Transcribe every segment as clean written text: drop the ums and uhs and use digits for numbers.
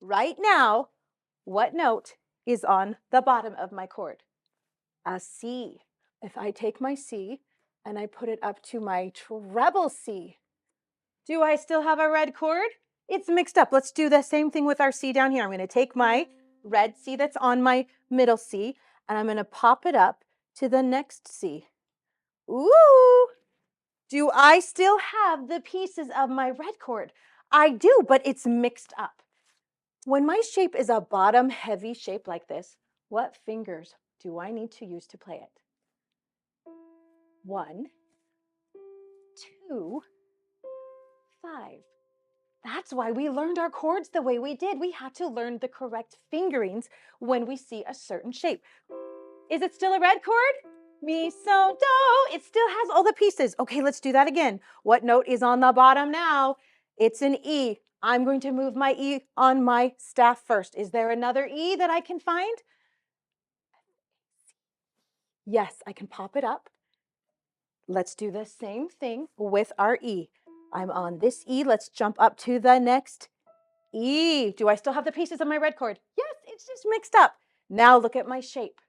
Right now, what note is on the bottom of my chord? A C. If I take my C and I put it up to my treble C, do I still have a red chord? It's mixed up. Let's do the same thing with our C down here. I'm going to take my red C that's on my middle C, and I'm going to pop it up to the next C. Ooh! Do I still have the pieces of my red chord? I do, but it's mixed up. When my shape is a bottom heavy shape like this, what fingers do I need to use to play it? 1, 2, 5. That's why we learned our chords the way we did. We had to learn the correct fingerings when we see a certain shape. Is it still a red chord? Mi, so, do. It still has all the pieces. Okay, let's do that again. What note is on the bottom now? It's an E. I'm going to move my E on my staff first. Is there another E that I can find? Yes, I can pop it up. Let's do the same thing with our E. I'm on this E. Let's jump up to the next E. Do I still have the pieces of my red chord? Yes, it's just mixed up. Now look at my shape.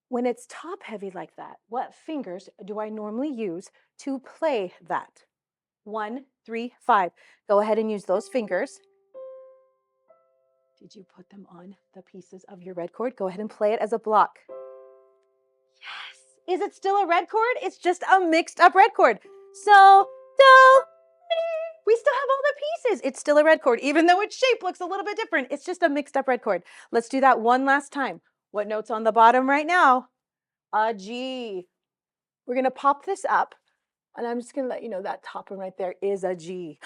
When it's top heavy like that, what fingers do I normally use to play that? 1, 3, 5. Go ahead and use those fingers. Did you put them on the pieces of your red chord? Go ahead and play it as a block. Yes. Is it still a red chord? It's just a mixed up red chord. So, do, mi. We still have all the pieces. It's still a red chord, even though its shape looks a little bit different. It's just a mixed up red chord. Let's do that one last time. What note's on the bottom right now? A G. We're going to pop this up, and I'm just going to let you know that top one right there is a G.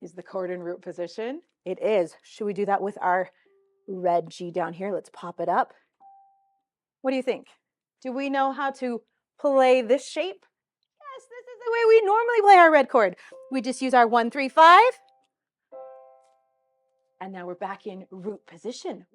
Is the chord in root position? It is. Should we do that with our red G down here? Let's pop it up. What do you think? Do we know how to play this shape? Yes, this is the way we normally play our red chord. We just use our 1, 3, 5. And now we're back in root position.